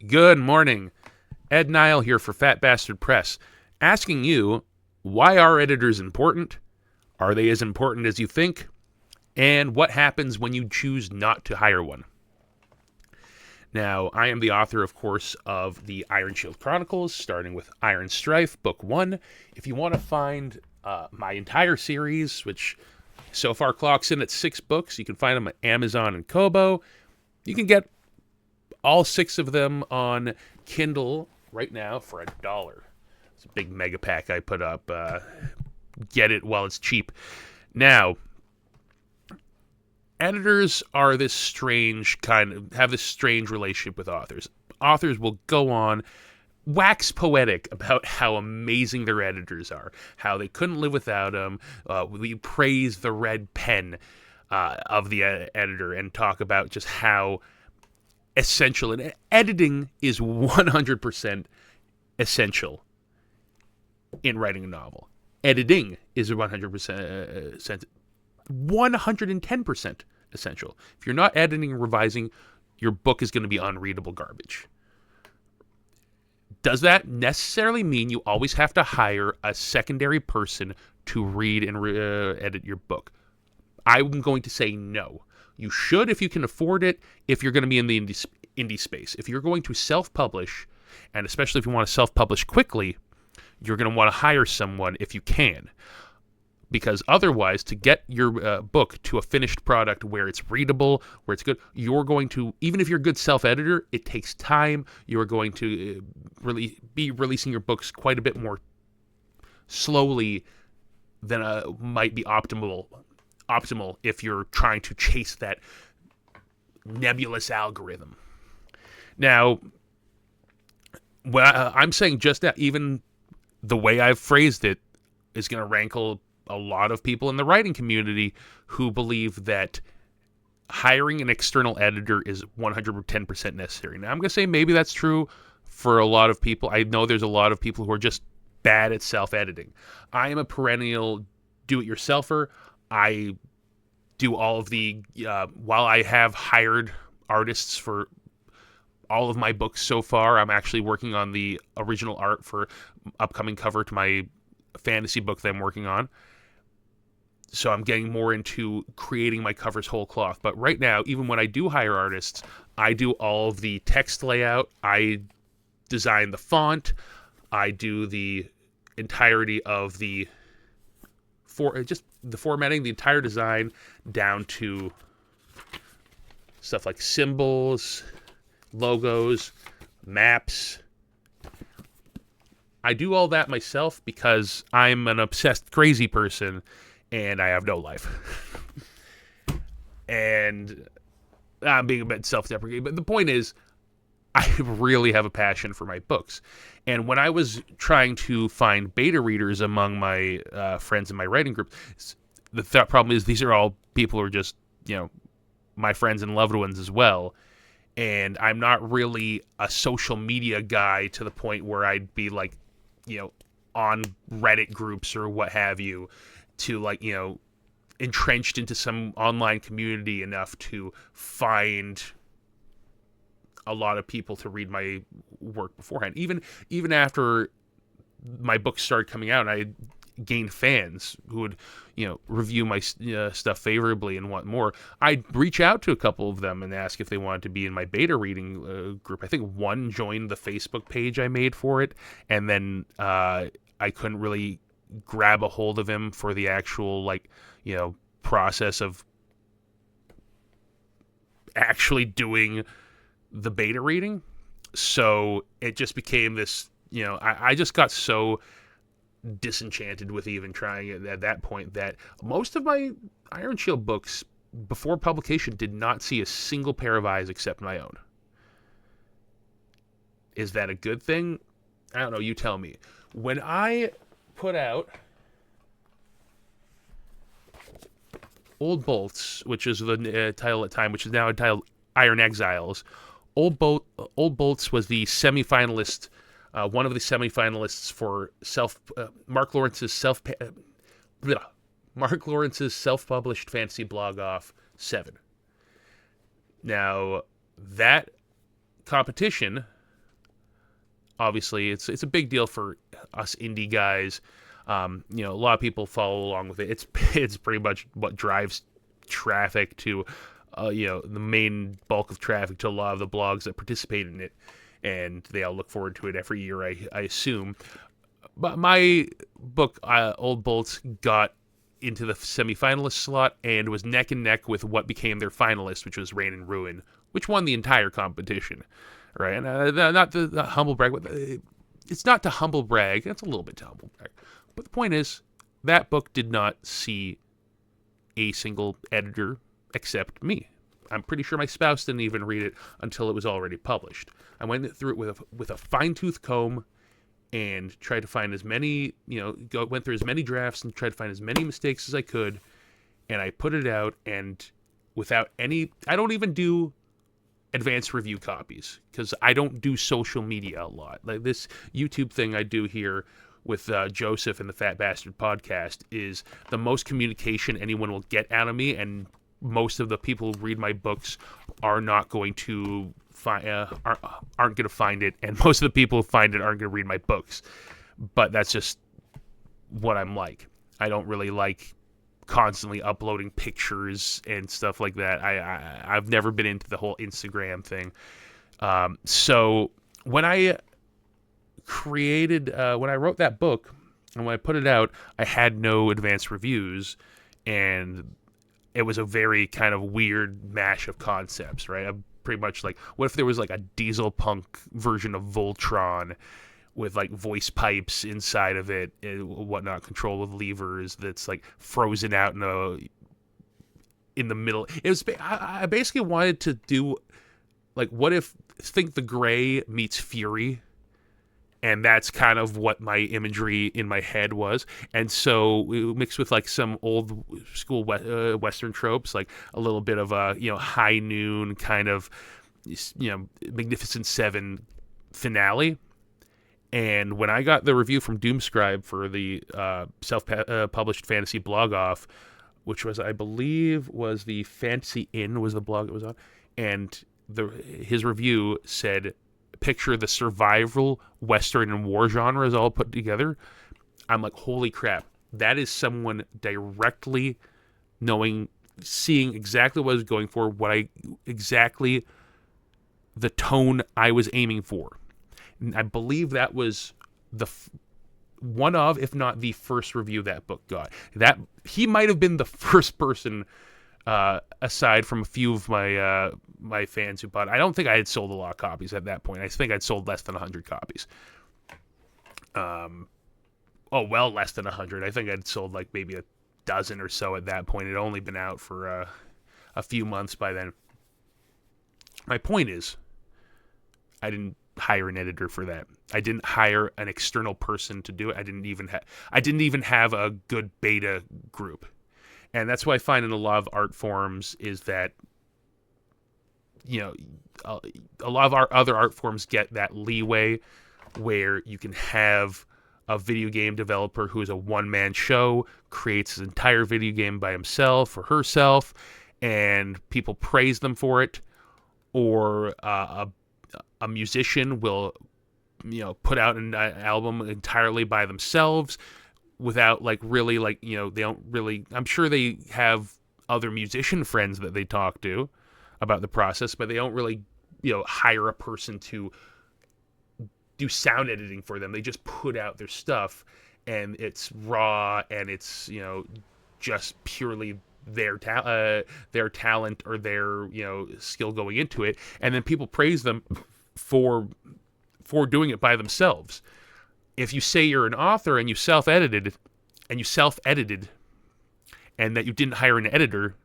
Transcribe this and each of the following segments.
Good morning. Ed Nile here for Fat Bastard Press, asking you, why are editors important? Are they as important as you think? And what happens when you choose not to hire one? Now, I am the author, of course, of the Iron Shield Chronicles, starting with Iron Strife, Book 1. If you want to find my entire series, which so far clocks in at 6 books, you can find them at Amazon and Kobo. You can get all 6 of them on Kindle right now for $1. It's a big mega pack I put up. Get it while it's cheap. Now, editors are this strange have this strange relationship with authors. Authors will go on, wax poetic about how amazing their editors are, how they couldn't live without them. We praise the red pen of the editor and talk about just how essential, and editing is 100% essential in writing a novel. Editing is 110% essential. If you're not editing and revising, your book is going to be unreadable garbage. Does that necessarily mean you always have to hire a secondary person to read and edit your book? I'm going to say no. You should if you can afford it, if you're going to be in the indie space. If you're going to self-publish, and especially if you want to self-publish quickly, you're going to want to hire someone if you can. Because otherwise, to get your book to a finished product where it's readable, where it's good, you're going to, even if you're a good self-editor, it takes time. You're going to really be releasing your books quite a bit more slowly than might be optimal if you're trying to chase that nebulous algorithm. Now, I'm saying just that, even the way I've phrased it is going to rankle a lot of people in the writing community who believe that hiring an external editor is 110% necessary. Now, I'm going to say maybe that's true for a lot of people. I know there's a lot of people who are just bad at self-editing. I am a perennial do-it-yourselfer. I do all of the, while I have hired artists for all of my books so far, I'm actually working on the original art for upcoming cover to my fantasy book that I'm working on. So I'm getting more into creating my covers whole cloth. But right now, even when I do hire artists, I do all of the text layout. I design the font. I do the entirety of the formatting, the entire design, down to stuff like symbols, logos, maps. I do all that myself because I'm an obsessed, crazy person, and I have no life. And I'm being a bit self-deprecating, but the point is, I really have a passion for my books. And when I was trying to find beta readers among my friends in my writing group, the problem is these are all people who are just, my friends and loved ones as well. And I'm not really a social media guy to the point where I'd be like, on Reddit groups or what have you, to entrenched into some online community enough to find a lot of people to read my work beforehand. Even after my books started coming out, and I gained fans who would, review my stuff favorably and want more, I'd reach out to a couple of them and ask if they wanted to be in my beta reading group. I think one joined the Facebook page I made for it, and then I couldn't really grab a hold of him for the actual, process of actually doing the beta reading. So it just became this, I just got so disenchanted with even trying it at that point that most of my Iron Shield books before publication did not see a single pair of eyes except my own. Is that a good thing? I don't know, you tell me. When I put out Old Bolts, which is the title at the time, which is now entitled Iron Exiles, Old Bolts was the semifinalist, one of the semifinalists for Mark Lawrence's self-published fantasy blog off 7. Now, that competition obviously it's a big deal for us indie guys. A lot of people follow along with it. It's pretty much what drives traffic to, the main bulk of traffic to a lot of the blogs that participate in it, and they all look forward to it every year, I assume. But my book, Old Bolts, got into the semifinalist slot and was neck and neck with what became their finalist, which was Rain and Ruin, which won the entire competition, right? And not the humble brag, but it's not to humble brag. It's a little bit to humble brag. But the point is, that book did not see a single editor except me. I'm pretty sure my spouse didn't even read it until it was already published. I went through it with a fine-tooth comb and tried to find as many, went through as many drafts and tried to find as many mistakes as I could. And I put it out, and without any, I don't even do advanced review copies because I don't do social media a lot. Like this YouTube thing I do here with Joseph and the Fat Bastard podcast is the most communication anyone will get out of me, and most of the people who read my books are not going to aren't going to find it, and most of the people who find it aren't going to read my books. But that's just what I'm like. I don't really like constantly uploading pictures and stuff like that. I've never been into the whole Instagram thing. So when I when I wrote that book and when I put it out, I had no advanced reviews, and it was a very kind of weird mash of concepts, right? I'm pretty much like, what if there was like a diesel punk version of Voltron with like voice pipes inside of it and whatnot, control with levers that's like frozen out in the middle. It was, I basically wanted to do like, what if Think the Gray meets Fury? And that's kind of what my imagery in my head was. And so mixed with like some old school Western tropes, like a little bit of a, high noon kind of, Magnificent Seven finale. And when I got the review from Doomscribe for the self-published fantasy blog off, which was, I believe, was the Fantasy Inn was the blog it was on, and his review said, picture the survival, Western, and war genres all put together. I'm like, holy crap. That is someone directly seeing exactly what I was going for, exactly the tone I was aiming for. And I believe that was one of, if not the first review that book got. That he might have been the first person, aside from a few of my fans who bought it. I don't think I had sold a lot of copies at that point. I think I'd sold less than 100 copies. Well, less than 100. I think I'd sold like maybe a dozen or so at that point. It had only been out for a few months by then. My point is, I didn't hire an editor for that. I didn't hire an external person to do it. I didn't even have a good beta group. And that's what I find in a lot of art forums is that, a lot of our other art forms get that leeway where you can have a video game developer who is a one-man show, creates his entire video game by himself or herself, and people praise them for it. Or a musician will, put out an album entirely by themselves without really they don't really, I'm sure they have other musician friends that they talk to about the process, but they don't really, hire a person to do sound editing for them. They just put out their stuff, and it's raw, and it's, just purely their talent or their, skill going into it. And then people praise them for doing it by themselves. If you say you're an author and you self-edited and that you didn't hire an editor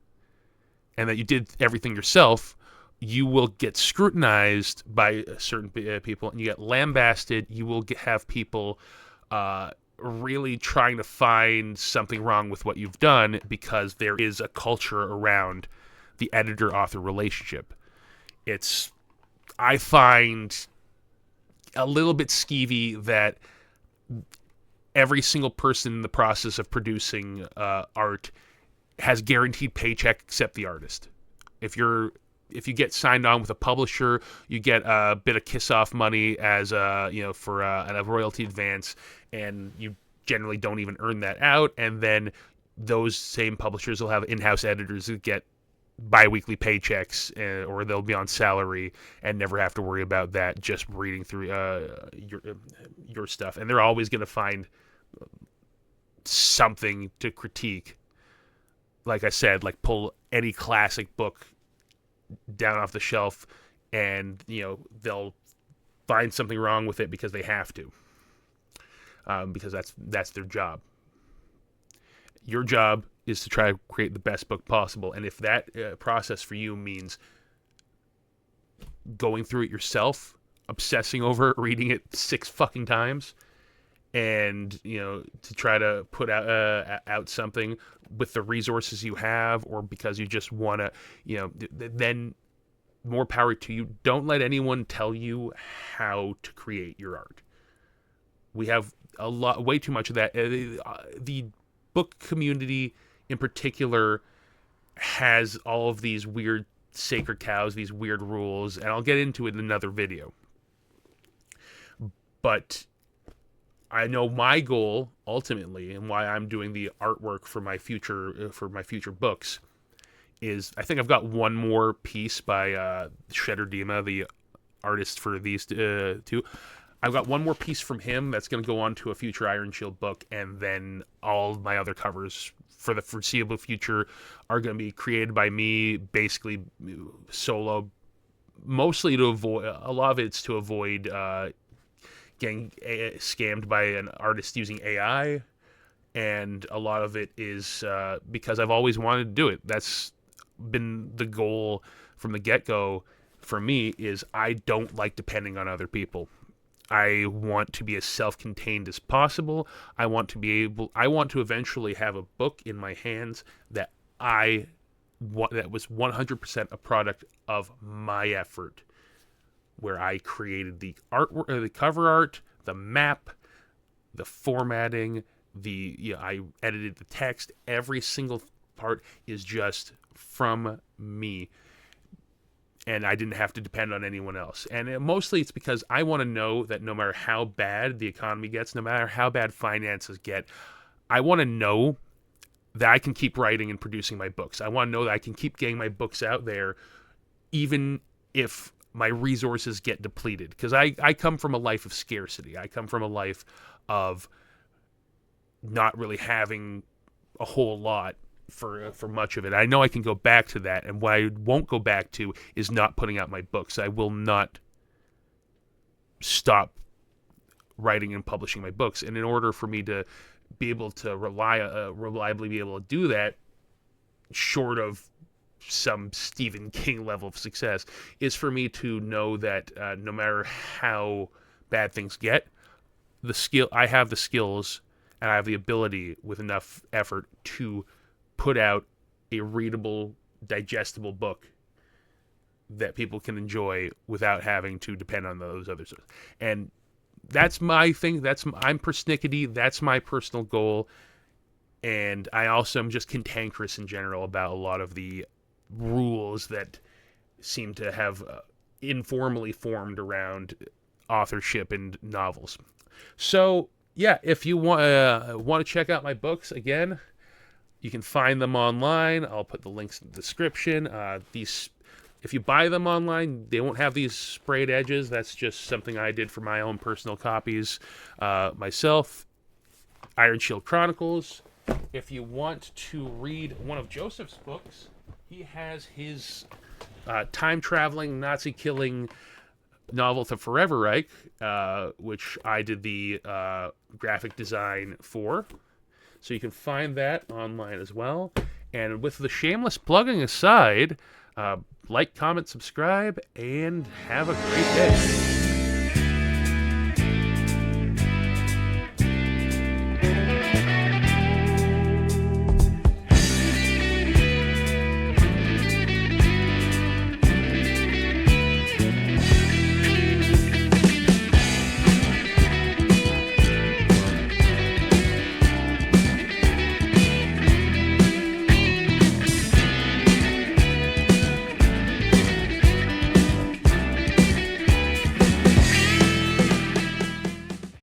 and that you did everything yourself, you will get scrutinized by certain people, and you get lambasted. You will have people really trying to find something wrong with what you've done because there is a culture around the editor-author relationship. I find a little bit skeevy that every single person in the process of producing art has guaranteed paycheck except the artist. If you're if you get signed on with a publisher, you get a bit of kiss-off money as for a royalty advance, and you generally don't even earn that out. And then those same publishers will have in-house editors who get bi-weekly paychecks, or they'll be on salary and never have to worry about that, just reading through your stuff. And they're always going to find something to critique. Like I said, like pull any classic book down off the shelf, and they'll find something wrong with it because they have to, because that's their job. Your job is to try to create the best book possible, and if that process for you means going through it yourself, obsessing over it, reading it 6 fucking times, and to try to put out something with the resources you have, or because you just want to, then more power to you. Don't let anyone tell you how to create your art. We have way too much of that. The book community in particular has all of these weird sacred cows, these weird rules, and I'll get into it in another video. But I know my goal ultimately, and why I'm doing the artwork for my future books, is I think I've got one more piece by Shredder Dima, the artist for these two. I've got one more piece from him that's going to go on to a future Iron Shield book, and then all of my other covers for the foreseeable future are going to be created by me, basically solo, mostly to avoid, a lot of it's to avoid getting scammed by an artist using AI, and a lot of it is because I've always wanted to do it. That's been the goal from the get-go for me, is I don't like depending on other people. I want to be as self-contained as possible. I want to eventually have a book in my hands that that was 100% a product of my effort, where I created the artwork, the cover art, the map, the formatting, I edited the text. Every single part is just from me, and I didn't have to depend on anyone else. And mostly it's because I want to know that no matter how bad the economy gets, no matter how bad finances get, I want to know that I can keep writing and producing my books. I want to know that I can keep getting my books out there, even if my resources get depleted. Because I come from a life of scarcity. I come from a life of not really having a whole lot for much of it. I know I can go back to that, and what I won't go back to is not putting out my books. I will not stop writing and publishing my books. And in order for me to be able to reliably be able to do that, short of some Stephen King level of success, is for me to know that no matter how bad things get, I have the skills and I have the ability with enough effort to put out a readable, digestible book that people can enjoy without having to depend on those other sources. And that's my thing. I'm persnickety. That's my personal goal. And I also am just cantankerous in general about a lot of the rules that seem to have informally formed around authorship and novels. So yeah, if you want to check out my books again, you can find them online. I'll put the links in the description. If you buy them online, they won't have these sprayed edges. That's just something I did for my own personal copies myself. Iron Shield Chronicles. If you want to read one of Joseph's books, he has his time-traveling, Nazi-killing novel, The Forever Reich, which I did the graphic design for. So you can find that online as well. And with the shameless plugging aside, like, comment, subscribe, and have a great day.